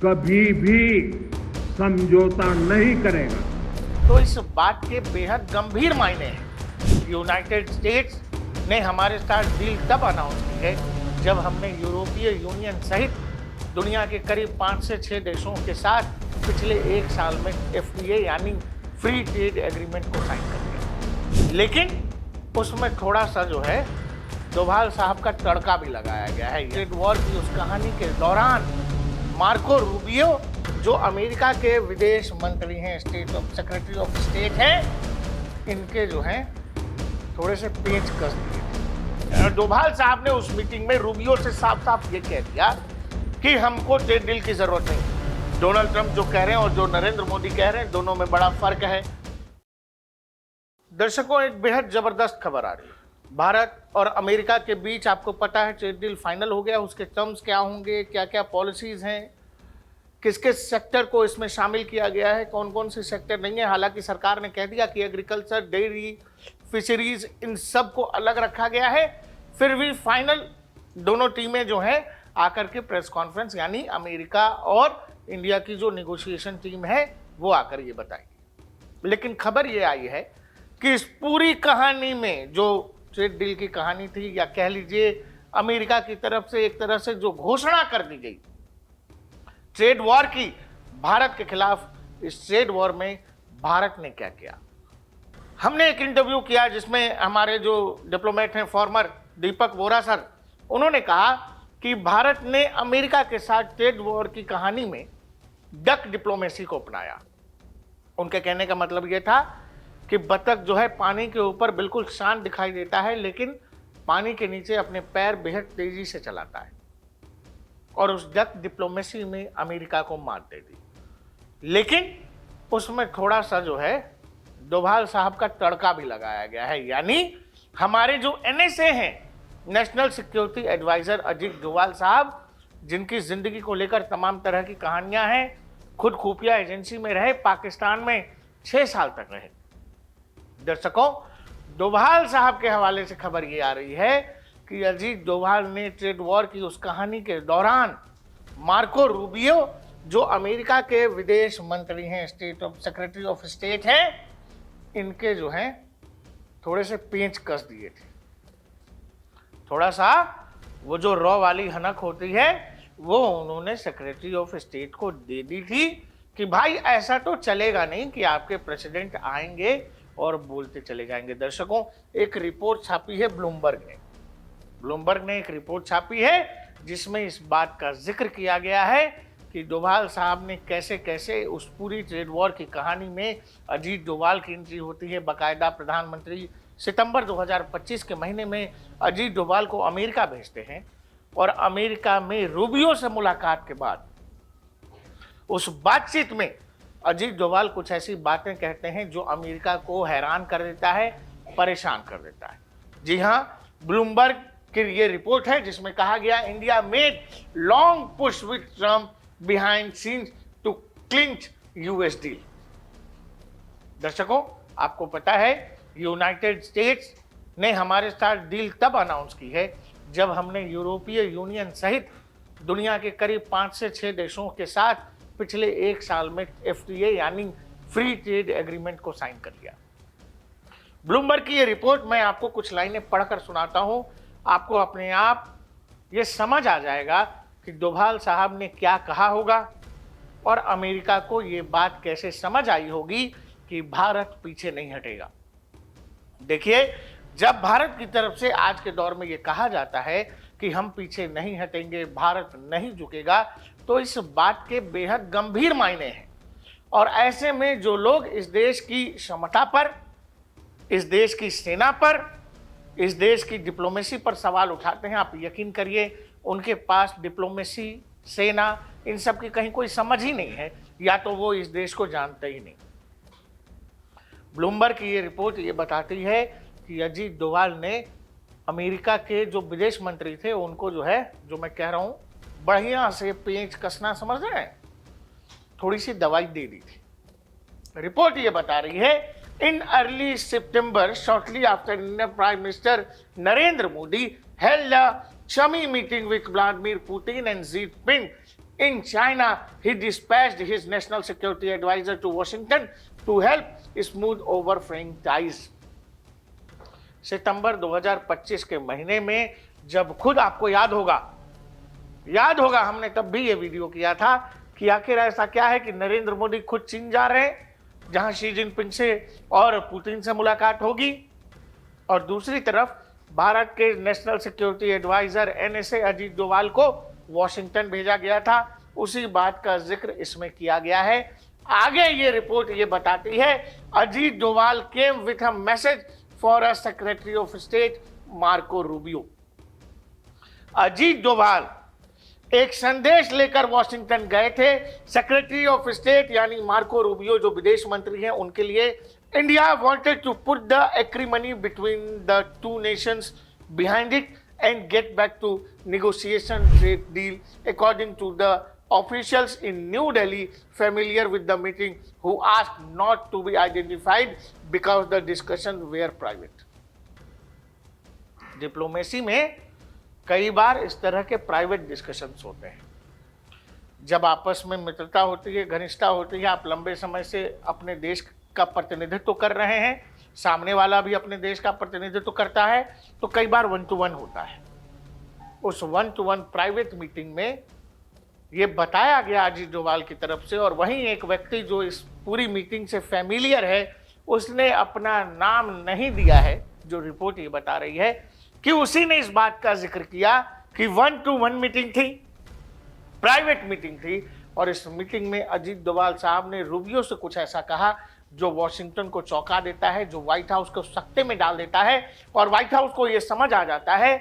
कभी भी समझौता नहीं करेगा। तो इस बात के बेहद गंभीर मायने हैं। यूनाइटेड स्टेट्स ने हमारे साथ डील तब अनाउंस की है जब हमने यूरोपीय यूनियन सहित दुनिया के करीब 5 से 6 देशों के साथ पिछले 1 साल में FTA यानी फ्री ट्रेड एग्रीमेंट को साइन कर दिया। लेकिन उसमें थोड़ा सा जो है डोभाल साहब का तड़का भी लगाया गया है। ट्रेड वॉर की उस कहानी के दौरान मार्को रूबियो जो अमेरिका के विदेश मंत्री हैं, सेक्रेटरी ऑफ स्टेट हैं, इनके जो हैं थोड़े से पेच कस दिए। डोभाल साहब ने उस मीटिंग में रूबियो से साफ साफ ये कह दिया कि हमको ट्रेड डील की जरूरत नहीं। डोनाल्ड ट्रंप जो कह रहे हैं और जो नरेंद्र मोदी कह रहे हैं, दोनों में बड़ा फर्क है। दर्शकों, एक बेहद जबरदस्त खबर आ रही है। भारत और अमेरिका के बीच आपको पता है ट्रेड डील फाइनल हो गया। उसके टर्म्स क्या होंगे, क्या क्या पॉलिसीज हैं, किस किस सेक्टर को इसमें शामिल किया गया है, कौन कौन से सेक्टर नहीं है। हालांकि सरकार ने कह दिया कि एग्रीकल्चर, डेयरी, फिशरीज, इन सब को अलग रखा गया है। फिर भी फाइनल दोनों टीमें जो हैं आकर के प्रेस कॉन्फ्रेंस यानी अमेरिका और इंडिया की जो नेगोशिएशन टीम है वो आकर ये बताएगी। लेकिन खबर ये आई है कि इस पूरी कहानी में जो ट्रेड डील की कहानी थी, या कह लीजिए अमेरिका की तरफ से एक तरह से जो घोषणा कर दी गई ट्रेड वॉर की भारत के खिलाफ, इस ट्रेड वॉर में भारत ने क्या किया। हमने एक इंटरव्यू किया जिसमें हमारे जो डिप्लोमेट हैं फॉर्मर दीपक वोरा सर, उन्होंने कहा कि भारत ने अमेरिका के साथ ट्रेड वॉर की कहानी में डक डिप्लोमेसी को अपनाया। उनके कहने का मतलब यह था कि बतख जो है पानी के ऊपर बिल्कुल शांत दिखाई देता है, लेकिन पानी के नीचे अपने पैर बेहद तेजी से चलाता है, और उस डक डिप्लोमेसी में अमेरिका को मात दे दी। लेकिन उसमें थोड़ा सा जो है डोभाल साहब का तड़का भी लगाया गया है। यानी हमारे जो NSA हैं, national security adviser Ajit Doval साहब, जिनकी जिंदगी को लेकर तमाम तरह की कहानियां हैं, खुद खुफिया एजेंसी में रहे, पाकिस्तान में 6 साल तक रहे। दर्शकों, डोभाल साहब के हवाले से खबर ये आ रही है कि अजीत डोभाल ने ट्रेड वॉर की उस कहानी के दौरान मार्को रूबियो जो अमेरिका के विदेश मंत्री हैं, सेक्रेटरी ऑफ स्टेट हैं, इनके जो हैं थोड़े से पेच कस दिए थे। थोड़ा सा वो जो रॉ वाली हनक होती है वो उन्होंने सेक्रेटरी ऑफ स्टेट को दे दी थी कि भाई ऐसा तो चलेगा नहीं कि आपके प्रेसिडेंट आएंगे और बोलते चले जाएंगे। दर्शकों, एक रिपोर्ट छापी है ब्लूमबर्ग ने एक रिपोर्ट छापी है जिसमें इस बात का जिक्र किया गया है कि डोभाल साहब ने कैसे कैसे उस पूरी ट्रेड वॉर की कहानी में अजीत डोभाल की एंट्री होती है। बाकायदा प्रधानमंत्री सितंबर 2025 के महीने में अजीत डोभाल को अमेरिका भेजते हैं, और अमेरिका में रूबियो से मुलाकात के बाद उस बातचीत में अजीत डोभाल कुछ ऐसी बातें कहते हैं जो अमेरिका को हैरान कर देता है, परेशान कर देता है। जी हाँ, ब्लूमबर्ग की ये रिपोर्ट है जिसमें कहा गया India made long push with Trump behind scenes to clinch US deal. दर्शकों, आपको पता है यूनाइटेड स्टेट्स ने हमारे साथ डील तब अनाउंस की है जब हमने यूरोपीय यूनियन सहित दुनिया के करीब 5 से 6 देशों के साथ पिछले 1 साल में FTA यानी फ्री ट्रेड एग्रीमेंट को साइन कर लिया। ब्लूमबर्ग की ये रिपोर्ट मैं आपको कुछ लाइनें पढ़कर सुनाता हूं, आपको अपने आप ये समझ आ जाएगा कि डोभाल साहब ने क्या कहा होगा और अमेरिका को ये बात कैसे समझ आई होगी कि भारत पीछे नहीं हटेगा। देखिए, जब भारत की तरफ से आज के दौर में ये कहा जाता है कि हम पीछे नहीं हटेंगे, भारत नहीं झुकेगा, तो इस बात के बेहद गंभीर मायने हैं। और ऐसे में जो लोग इस देश की क्षमता पर, इस देश की सेना पर, इस देश की डिप्लोमेसी पर सवाल उठाते हैं, आप यकीन करिए उनके पास डिप्लोमेसी, सेना, इन सब की कहीं कोई समझ ही नहीं है, या तो वो इस देश को जानते ही नहीं। ब्लूमबर्ग की ये रिपोर्ट ये बताती है कि अजीत डोभाल ने अमेरिका के जो विदेश मंत्री थे उनको जो है, जो मैं कह रहा हूँ, बढ़िया से पेंच कसना, समझ रहे हैं, थोड़ी सी दवाई दे दी थी। रिपोर्ट ये बता रही है, in early September, shortly after Indian prime minister Narendra Modi held a chummy meeting with Vladimir Putin and Xi Jinping In China, he dispatched his national security advisor to Washington to help smooth over fraying ties. सितंबर 2025 के महीने में जब खुद आपको याद होगा हमने तब भी ये वीडियो किया था कि आखिर ऐसा क्या है कि नरेंद्र मोदी खुद चीन जा रहे हैं, जहां शी जिनपिंग से और पुतिन से मुलाकात होगी, और दूसरी तरफ भारत के national security adviser NSA Ajit Doval को वॉशिंगटन भेजा गया था। उसी बात का जिक्र इसमें किया गया है। आगे ये रिपोर्ट ये बताती है, Ajit Doval came with a message for a secretary of state Marco Rubio. Ajit Doval एक संदेश लेकर वॉशिंगटन गए थे। सेक्रेटरी ऑफ स्टेट यानी मार्को रूबियो जो विदेश मंत्री हैं उनके लिए India wanted to put the acrimony between the two nations behind it and get back to negotiation trade deal, according to the officials in New Delhi familiar with the meeting, who asked not to be identified because the discussions were private. Diplomacy में कई बार इस तरह के private discussions होते हैं। जब आपस में मित्रता होती है, घनिष्ठता होती है, आप लंबे समय से अपने देश का प्रतिनिधित्व कर रहे हैं, सामने वाला भी अपने देश का प्रतिनिधित्व करता है, तो कई बार 1-to-1 होता है। उस 1-to-1 प्राइवेट मीटिंग में ये बताया गया अजीत डोभाल की तरफ से, और वहीं एक व्यक्ति जो इस पूरी मीटिंग से फैमिलियर है उसने अपना नाम नहीं दिया है, जो रिपोर्ट ये बता रही है कि उसी ने इस बात का जिक्र किया कि 1-to-1 मीटिंग थी, प्राइवेट मीटिंग थी, और इस मीटिंग में अजीत डोभाल साहब ने रूबियो से कुछ ऐसा कहा जो वॉशिंगटन को चौंका देता है, जो व्हाइट हाउस को सकते में डाल देता है, और व्हाइट हाउस को यह समझ आ जाता है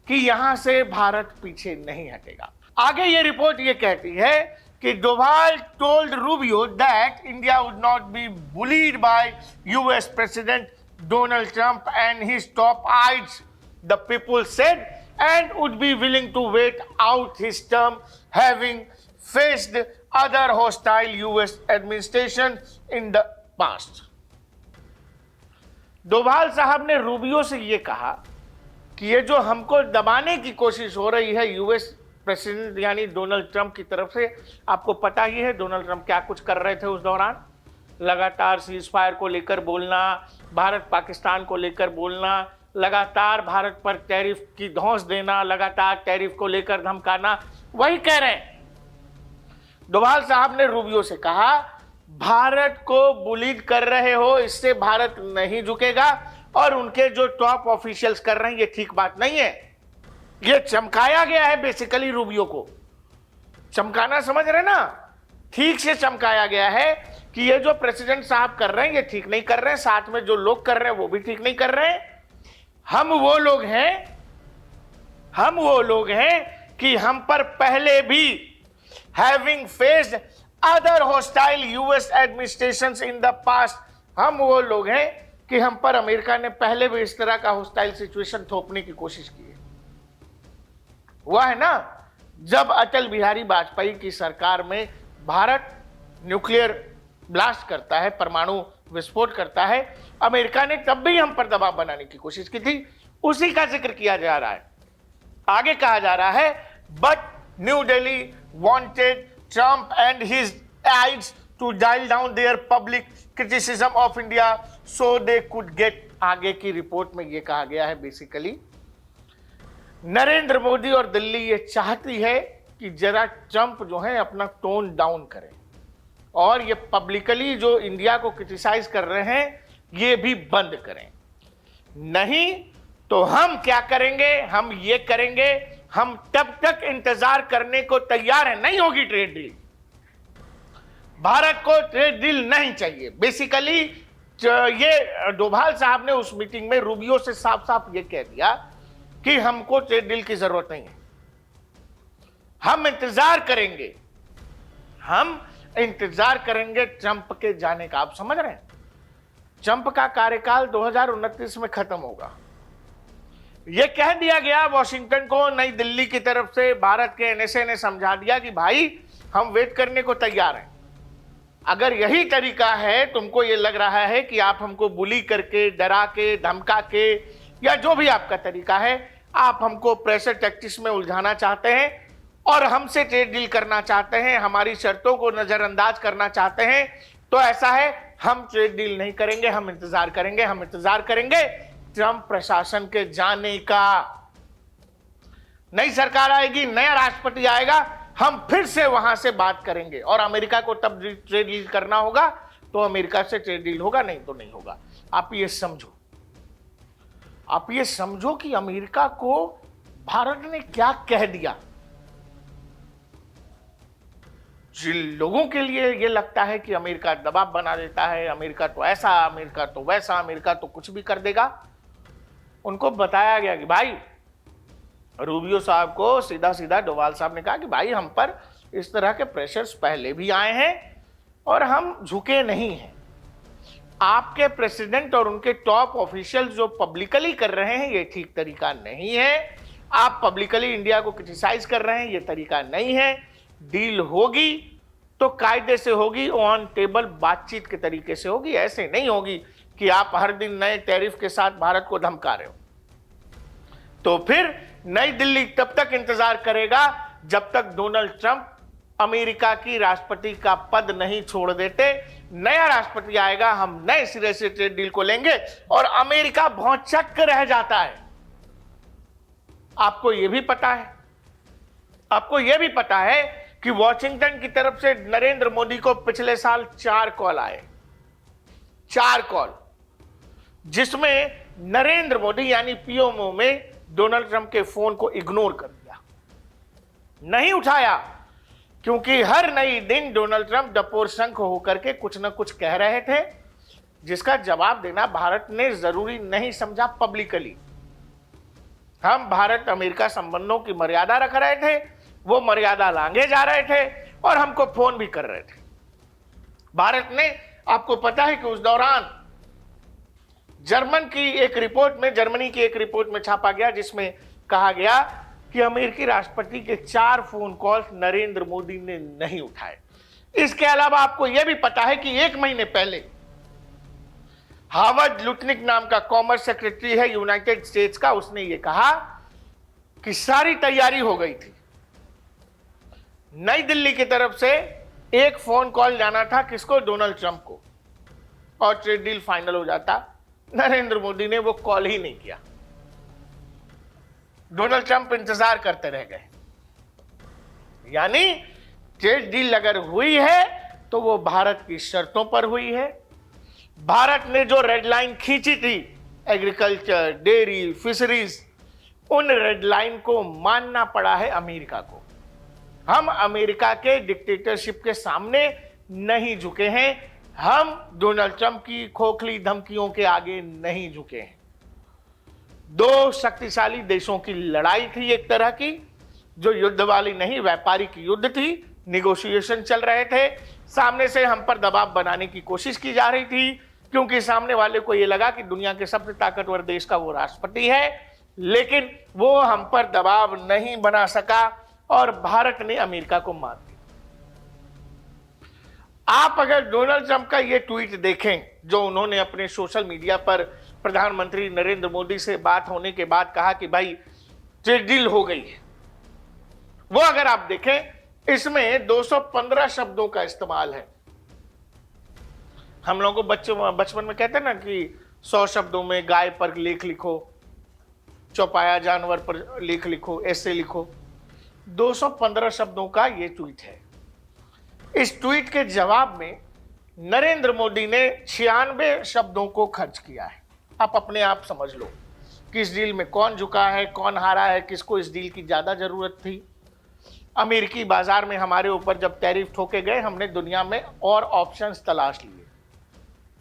कि यहां से भारत पीछे नहीं हटेगा। आगे ये रिपोर्ट ये कहती है कि Doval told Rubio that India would not be bullied bye US president Donald Trump and his top aides, the people said, and would be willing to wait out his term, having faced other hostile US administration in the past. Doval साहब ने Rubio से ये कहा कि ये जो हमको दबाने की कोशिश हो रही है यूएस प्रेसिडेंट यानी डोनाल्ड ट्रंप की तरफ से, आपको पता ही है डोनाल्ड ट्रंप क्या कुछ कर रहे थे उस दौरान। लगातार सीज फायर को लेकर बोलना, भारत पाकिस्तान को लेकर बोलना, लगातार भारत पर टैरिफ की धौंस देना, लगातार टैरिफ को लेकर धमकाना, वही कह रहे हैं। डोभाल साहब ने रूबियो से कहा, भारत को बुलीड कर रहे हो, इससे भारत नहीं झुकेगा, और उनके जो टॉप ऑफिशियल्स कर रहे हैं ये ठीक बात नहीं है। ये चमकाया गया है, बेसिकली रूबियो को चमकाना, समझ रहे ना, ठीक से चमकाया गया है कि ये जो प्रेसिडेंट साहब कर रहे हैं ये ठीक नहीं कर रहे हैं, साथ में जो लोग कर रहे हैं वो भी ठीक नहीं कर रहे हैं। हम वो लोग हैं कि हम पर पहले भी having faced other hostile US administrations in the past, हम वो लोग हैं कि हम पर अमेरिका ने पहले भी इस तरह का हॉस्टाइल सिचुएशन थोपने की कोशिश की है। हुआ है ना, जब अटल बिहारी वाजपेयी की सरकार में भारत न्यूक्लियर ब्लास्ट करता है, परमाणु विस्फोट करता है, अमेरिका ने तब भी हम पर दबाव बनाने की कोशिश की थी, उसी का जिक्र किया जा रहा है। आगे कहा जा रहा है, but new Delhi wanted Trump and his aides to dial down their public criticism of India so they could get, आगे की रिपोर्ट में ये कहा गया है बेसिकली नरेंद्र मोदी और दिल्ली ये चाहती है कि जरा ट्रंप जो है अपना टोन डाउन करें, और ये पब्लिकली जो इंडिया को क्रिटिसाइज कर रहे हैं ये भी बंद करें। नहीं तो हम क्या करेंगे, हम ये करेंगे, हम तब तक इंतजार करने को तैयार हैं, नहीं होगी ट्रेड डील, भारत को ट्रेड डील नहीं चाहिए। बेसिकली ये डोभाल साहब ने उस मीटिंग में रूबियो से साफ साफ ये कह दिया कि हमको ट्रेड डील की जरूरत नहीं है, हम इंतजार करेंगे ट्रंप के जाने का। आप समझ रहे हैं, ट्रंप का कार्यकाल 2029 में खत्म होगा। यह कह दिया गया वॉशिंगटन को, नई दिल्ली की तरफ से भारत के NSA ने समझा दिया कि भाई हम वेट करने को तैयार हैं। अगर यही तरीका है, तुमको ये लग रहा है कि आप हमको बुली करके, डरा के, धमका के, या जो भी आपका तरीका है, आप हमको प्रेशर टैक्टिक्स में उलझाना चाहते हैं, और हमसे ट्रेड डील करना चाहते हैं, हमारी शर्तों को नजरअंदाज करना चाहते हैं, तो ऐसा है, हम ट्रेड डील नहीं करेंगे, हम इंतजार करेंगे, हम इंतजार करेंगे ट्रंप प्रशासन के जाने का। नई सरकार आएगी, नया राष्ट्रपति आएगा, हम फिर से वहां से बात करेंगे और अमेरिका को तब ट्रेड डील करना होगा तो अमेरिका से ट्रेड डील होगा, नहीं तो नहीं होगा। आप ये समझो, आप ये समझो कि अमेरिका को भारत ने क्या कह दिया। जिन लोगों के लिए ये लगता है कि अमेरिका दबाव बना देता है, अमेरिका तो ऐसा, अमेरिका तो वैसा, अमेरिका तो कुछ भी कर देगा, उनको बताया गया कि भाई, रूबियो साहब को सीधा सीधा डोवाल साहब ने कहा कि भाई हम पर इस तरह के प्रेशर्स पहले भी आए हैं और हम झुके नहीं हैं। आपके प्रेसिडेंट और उनके टॉप ऑफिशियल्स जो पब्लिकली कर रहे हैं ये ठीक तरीका नहीं है। आप पब्लिकली इंडिया को क्रिटिसाइज कर रहे हैं, ये तरीका नहीं है। डील होगी तो कायदे से होगी, ऑन टेबल बातचीत के तरीके से होगी, ऐसे नहीं होगी कि आप हर दिन नए टैरिफ के साथ भारत को धमका रहे हो। तो फिर नई दिल्ली तब तक इंतजार करेगा जब तक डोनाल्ड ट्रंप अमेरिका की राष्ट्रपति का पद नहीं छोड़ देते। नया राष्ट्रपति आएगा, हम नए सिरे से ट्रेड डील को लेंगे और अमेरिका भौंचक्क रह जाता है। आपको यह भी पता है, आपको यह भी पता है कि वॉशिंगटन की तरफ से नरेंद्र मोदी को पिछले साल 4 कॉल आए, 4 कॉल, जिसमें नरेंद्र मोदी यानी पीएमओ में डोनाल्ड ट्रंप के फोन को इग्नोर कर दिया, नहीं उठाया, क्योंकि हर नई दिन डोनाल्ड ट्रंप डपोर शंख होकर के कुछ न कुछ कह रहे थे, जिसका जवाब देना भारत ने जरूरी नहीं समझा पब्लिकली। हम भारत अमेरिका संबंधों की मर्यादा रख रहे थे, वो मर्यादा लांघे जा रहे थे और हमको फोन भी कर रहे थे। भारत ने, आपको पता है कि उस दौरान जर्मनी की एक रिपोर्ट में छापा गया जिसमें कहा गया कि अमेरिकी राष्ट्रपति के 4 फोन कॉल्स नरेंद्र मोदी ने नहीं उठाए। इसके अलावा आपको यह भी पता है कि 1 महीने पहले हावर्ड लुटनिक नाम का कॉमर्स सेक्रेटरी है यूनाइटेड स्टेट्स का, उसने यह कहा कि सारी तैयारी हो गई थी, नई दिल्ली की तरफ से एक फोन कॉल जाना था, किसको? डोनाल्ड ट्रंप को, और ट्रेड डील फाइनल हो जाता। नरेंद्र मोदी ने वो कॉल ही नहीं किया, डोनाल्ड ट्रंप इंतजार करते रह गए। यानी ट्रेड डील अगर हुई है तो वो भारत की शर्तों पर हुई है। भारत ने जो रेड लाइन खींची थी, एग्रीकल्चर, डेयरी, फिशरीज, उन रेड लाइन को मानना पड़ा है अमेरिका को। हम अमेरिका के डिक्टेटरशिप के सामने नहीं झुके हैं, हम डोनाल्ड ट्रंप की खोखली धमकियों के आगे नहीं झुके हैं। 2 शक्तिशाली देशों की लड़ाई थी एक तरह की, जो युद्ध वाली नहीं, व्यापारिक युद्ध थी, निगोशिएशन चल रहे थे, सामने से हम पर दबाव बनाने की कोशिश की जा रही थी, क्योंकि सामने वाले को यह लगा कि दुनिया के सबसे ताकतवर देश का वो राष्ट्रपति है, लेकिन वो हम पर दबाव नहीं बना सका और भारत ने अमेरिका को मात दी। आप अगर डोनाल्ड ट्रंप का ये ट्वीट देखें जो उन्होंने अपने सोशल मीडिया पर प्रधानमंत्री नरेंद्र मोदी से बात होने के बाद कहा कि भाई ट्रेड डील हो गई है, वो अगर आप देखें इसमें 215 शब्दों का इस्तेमाल है। हम लोगों को बचपन में कहते हैं ना कि 100 शब्दों में गाय पर लेख लिखो, चौपाया जानवर पर लेख लिखो, ऐसे लिखो। 215 शब्दों का ये ट्वीट है। इस ट्वीट के जवाब में नरेंद्र मोदी ने 96 शब्दों को खर्च किया है। आप अपने आप समझ लो कि इस डील में कौन झुका है, कौन हारा है, किसको इस डील की ज्यादा जरूरत थी। अमेरिकी बाजार में हमारे ऊपर जब टैरिफ ठोके गए, हमने दुनिया में और ऑप्शंस तलाश लिए।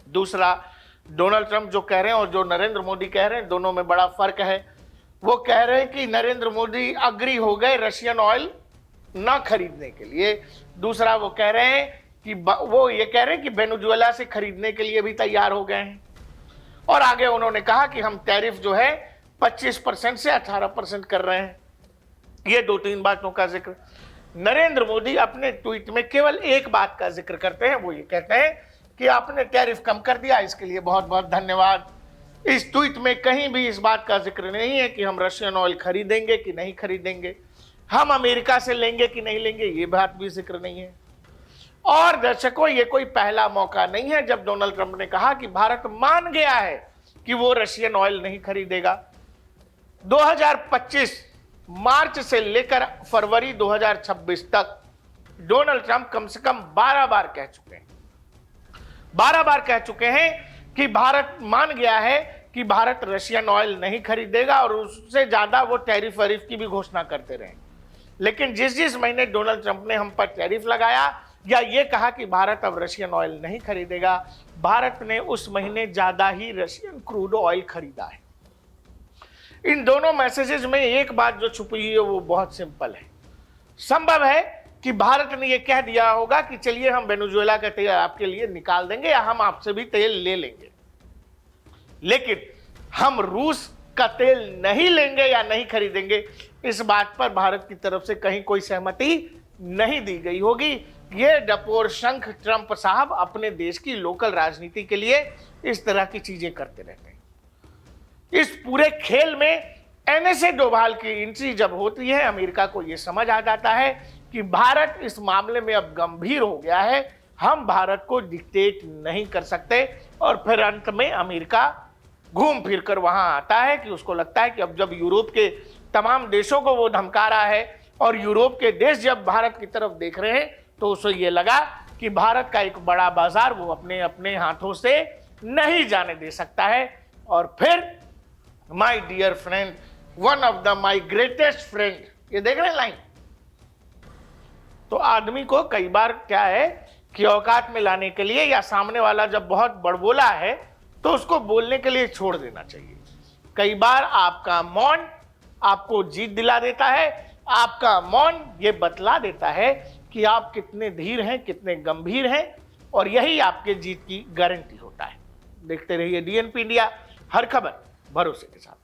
दूसरा, डोनाल्ड ट्रंप जो कह रहे हैं और जो नरेंद्र मोदी कह रहे हैं, दोनों में बड़ा फर्क है। वो कह रहे हैं कि नरेंद्र मोदी अग्री हो गए रशियन ऑयल ना खरीदने के लिए। दूसरा, वो कह रहे हैं कि वो ये कह रहे हैं कि वेनेजुएला से खरीदने के लिए भी तैयार हो गए हैं। और आगे उन्होंने कहा कि हम टैरिफ जो है 25% से 18% कर रहे हैं। ये 2-3 बातों का जिक्र नरेंद्र मोदी अपने ट्वीट में केवल एक बात का जिक्र करते हैं, वो ये कहते हैं कि आपने टैरिफ कम कर दिया, इसके लिए बहुत बहुत धन्यवाद। इस ट्वीट में कहीं भी इस बात का जिक्र नहीं है कि हम रशियन ऑयल खरीदेंगे कि नहीं खरीदेंगे। हम अमेरिका से लेंगे कि नहीं लेंगे ये बात भी जिक्र नहीं है। और दर्शकों, ये कोई पहला मौका नहीं है जब डोनाल्ड ट्रंप ने कहा कि भारत मान गया है कि वो रशियन ऑयल नहीं खरीदेगा। 2025 मार्च से लेकर फरवरी 2026 तक डोनाल्ड ट्रंप कम से कम 12 बार कह चुके हैं, 12 बार कह चुके हैं कि भारत मान गया है कि भारत रशियन ऑयल नहीं खरीदेगा, और उससे ज्यादा वो टैरिफ वैरिफ की भी घोषणा करते रहे। लेकिन जिस महीने डोनाल्ड ट्रंप ने हम पर टैरिफ लगाया या ये कहा कि भारत अब रशियन ऑयल नहीं खरीदेगा, भारत ने उस महीने ज्यादा ही रशियन क्रूड ऑयल खरीदा है। इन दोनों मैसेजेस में एक बात जो छुपी हुई है वो बहुत सिंपल है। संभव है कि भारत ने ये कह दिया होगा कि चलिए हम वेनेजुएला का तेल आपके लिए निकाल देंगे या हम आपसे भी तेल ले लेंगे, लेकिन हम रूस का तेल नहीं लेंगे या नहीं खरीदेंगे, इस बात पर भारत की तरफ से कहीं कोई सहमति नहीं दी गई होगी। ये डपोर शंख ट्रंप साहब अपने देश की लोकल राजनीति के लिए इस तरह की चीजें करते रहते हैं। इस पूरे खेल में एनएसए डोभाल की एंट्री जब होती है, अमेरिका को यह समझ आ जाता है कि भारत इस मामले में अब गंभीर हो गया है, हम भारत को डिक्टेट नहीं कर सकते। और फिर अंत में अमेरिका घूम फिर कर वहां आता है कि उसको लगता है कि अब जब यूरोप के तमाम देशों को वो धमका रहा है और यूरोप के देश जब भारत की तरफ देख रहे हैं, तो उसे ये लगा कि भारत का एक बड़ा बाजार वो अपने अपने हाथों से नहीं जाने दे सकता है। और फिर my dear friend, one of the my greatest friend, ये देख रहे हैं लाइन। तो आदमी को कई बार क्या है कि औकात में लाने के लिए या सामने वाला जब बहुत बड़बोला है तो उसको बोलने के लिए छोड़ देना चाहिए। कई बार आपका मौन आपको जीत दिला देता है, आपका मौन ये बतला देता है कि आप कितने धीर हैं, कितने गंभीर हैं, और यही आपके जीत की गारंटी होता है। देखते रहिए डीएनपी इंडिया, हर खबर भरोसे के साथ।